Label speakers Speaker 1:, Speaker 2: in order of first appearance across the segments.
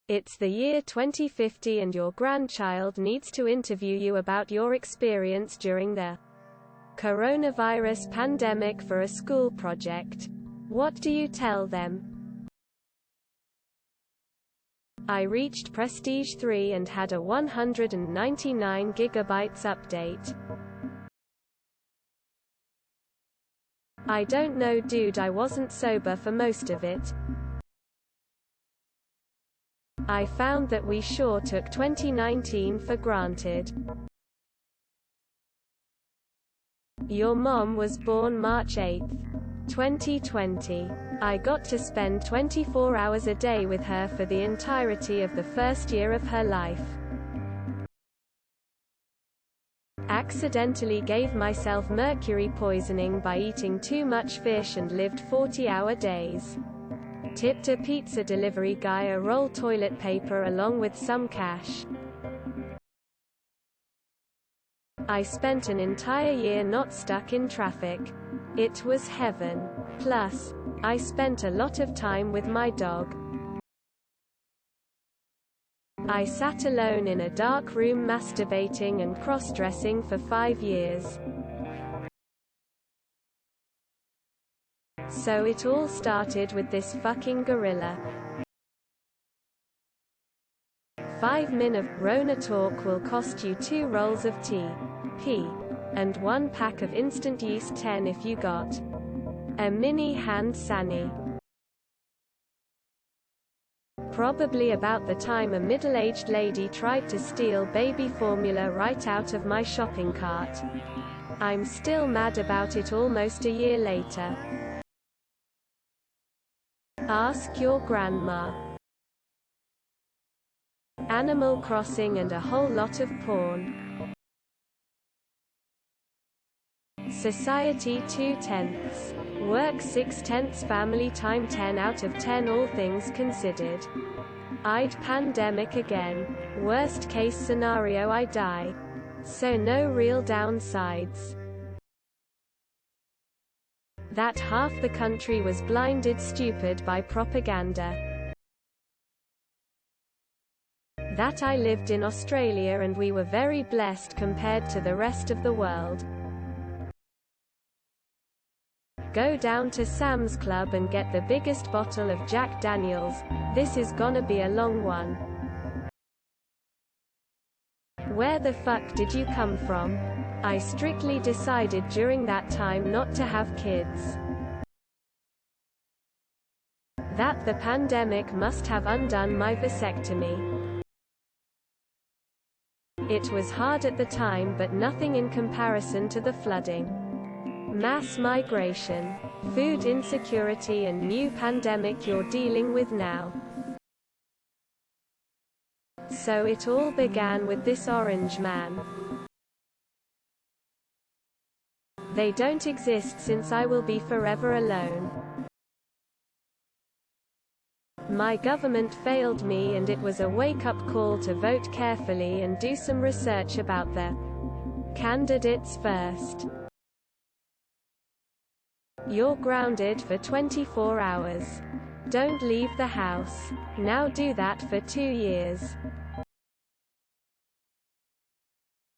Speaker 1: It's the year 2050 and your grandchild needs to interview you about your experience during the coronavirus pandemic for a school project. What do you tell them? I reached Prestige 3 and had a 199 gigabytes update. I don't know, dude, I wasn't sober for most of it. I found that we sure took 2019 for granted. Your mom was born March 8, 2020. I got to spend 24 hours a day with her for the entirety of the first year of her life. Accidentally gave myself mercury poisoning by eating too much fish and lived 40-hour days. Tipped a pizza delivery guy a roll toilet paper along with some cash. I spent an entire year not stuck in traffic. It was heaven. Plus, I spent a lot of time with my dog. I sat alone in a dark room masturbating and cross-dressing for 5 years. So it all started with this fucking gorilla. 5 min of Rona talk will cost you 2 rolls of TP and 1 pack of instant yeast 10 if you got a mini hand sani. Probably about the time a middle-aged lady tried to steal baby formula right out of my shopping cart. I'm still mad about it almost a year later. Ask your grandma. Animal Crossing and a whole lot of porn. Society 2/10. Work 6/10. Family time 10 out of 10. All things considered. I'd pandemic again. Worst case scenario I die. So no real downsides. That half the country was blinded stupid by propaganda. That I lived in Australia and we were very blessed compared to the rest of the world. Go down to Sam's Club and get the biggest bottle of Jack Daniels. This is gonna be a long one. Where the fuck did you come from? I strictly decided during that time not to have kids. That the pandemic must have undone my vasectomy. It was hard at the time, but nothing in comparison to the flooding, mass migration, food insecurity and new pandemic you're dealing with now. So it all began with this orange man. They don't exist since I will be forever alone. My government failed me and it was a wake-up call to vote carefully and do some research about the candidates first. You're grounded for 24 hours. Don't leave the house. Now do that for 2 years.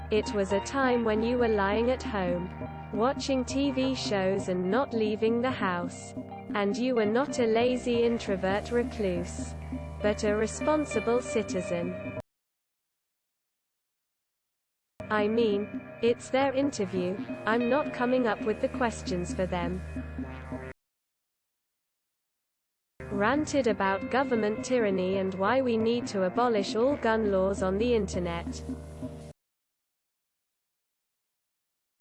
Speaker 1: It was a time when you were lying at home, watching TV shows and not leaving the house. And you were not a lazy introvert recluse, but a responsible citizen. I mean, it's their interview. I'm not coming up with the questions for them. Ranted about government tyranny and why we need to abolish all gun laws on the internet.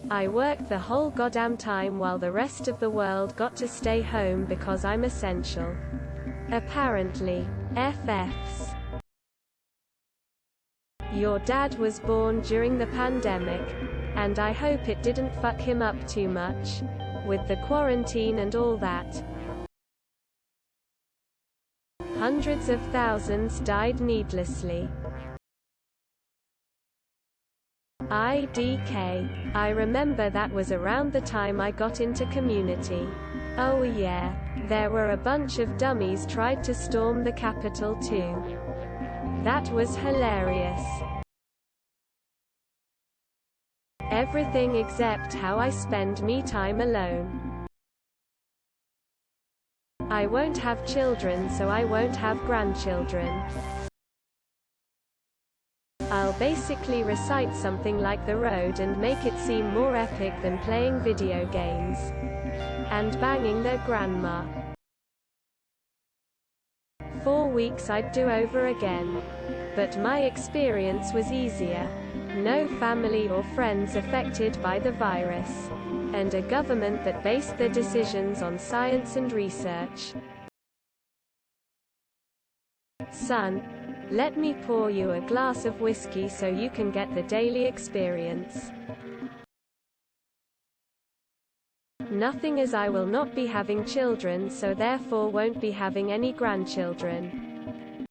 Speaker 1: I worked the whole goddamn time while the rest of the world got to stay home because I'm essential. Apparently. FFs. Your dad was born during the pandemic. And I hope it didn't fuck him up too much. With the quarantine and all that. Hundreds of thousands died needlessly. IDK. I remember that was around the time I got into community. Oh yeah, there were a bunch of dummies tried to storm the Capitol too. That was hilarious. Everything except how I spend me time alone. I won't have children, so I won't have grandchildren. I'll basically recite something like The Road and make it seem more epic than playing video games and banging their grandma. 4 weeks I'd do over again. But my experience was easier. No family or friends affected by the virus. And a government that based their decisions on science and research. Son, let me pour you a glass of whiskey so you can get the daily experience. Nothing, as I will not be having children, so therefore won't be having any grandchildren.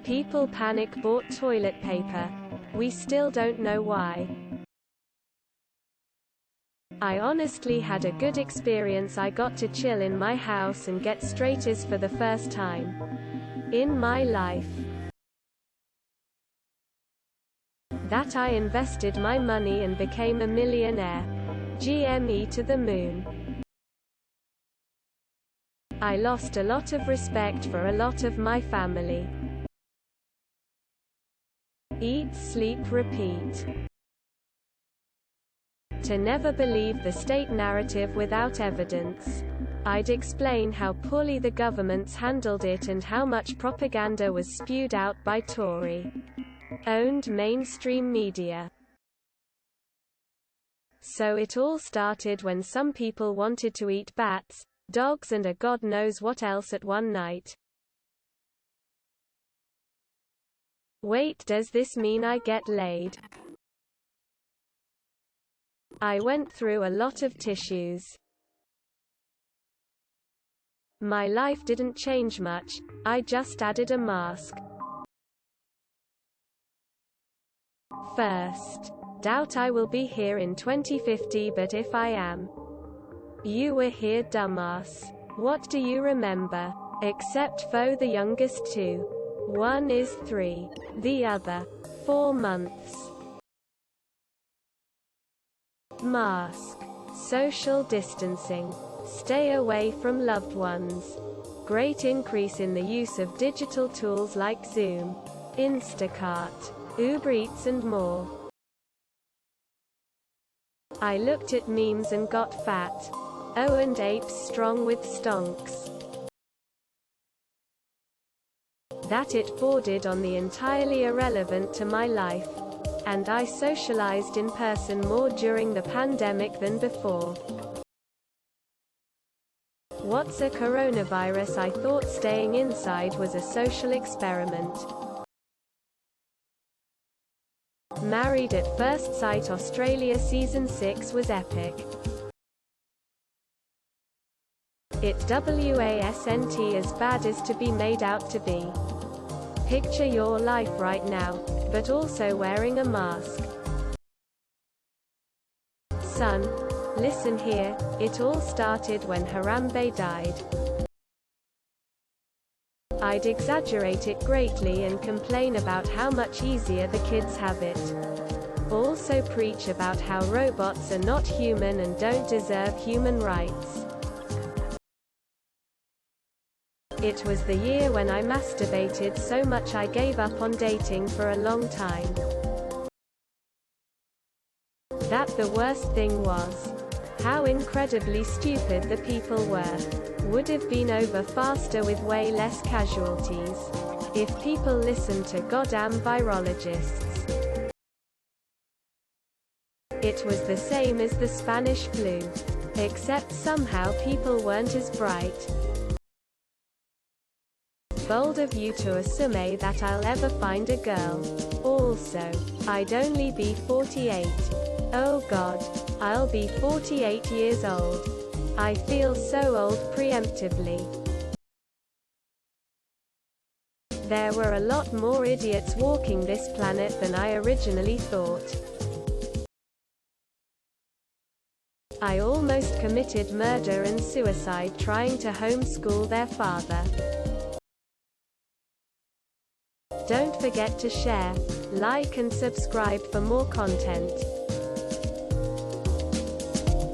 Speaker 1: People panic bought toilet paper. We still don't know why. I honestly had a good experience. I got to chill in my house and get straight A's for the first time in my life. That I invested my money and became a millionaire. GME to the moon. I lost a lot of respect for a lot of my family. Eat, sleep, repeat. To never believe the state narrative without evidence. I'd explain how poorly the governments handled it and how much propaganda was spewed out by Tory-owned mainstream media. So it all started when some people wanted to eat bats, dogs and a god knows what else at one night. Wait, does this mean I get laid? I went through a lot of tissues. My life didn't change much, I just added a mask. First, doubt I will be here in 2050, but if I am. You were here, dumbass. What do you remember? Except for the youngest two. One is 3. The other, 4 months. Mask. Social distancing. Stay away from loved ones. Great increase in the use of digital tools like Zoom, Instacart, Uber Eats and more. I looked at memes and got fat. Oh, and apes strong with stonks. That it bordered on the entirely irrelevant to my life. And I socialized in person more during the pandemic than before. What's a coronavirus? I thought staying inside was a social experiment. Married at First Sight Australia Season 6 was epic. It wasn't as bad as to be made out to be. Picture your life right now, but also wearing a mask. Son, listen here, it all started when Harambe died. I'd exaggerate it greatly and complain about how much easier the kids have it. Also preach about how robots are not human and don't deserve human rights. It was the year when I masturbated so much I gave up on dating for a long time. That the worst thing was how incredibly stupid the people were. Would have been over faster with way less casualties if people listened to goddamn virologists. It was the same as the Spanish flu. Except somehow people weren't as bright. Bold of you to assume that I'll ever find a girl. Also, I'd only be 48. Oh God, I'll be 48 years old. I feel so old preemptively. There were a lot more idiots walking this planet than I originally thought. I almost committed murder and suicide trying to homeschool their father. Don't forget to share, like and subscribe for more content.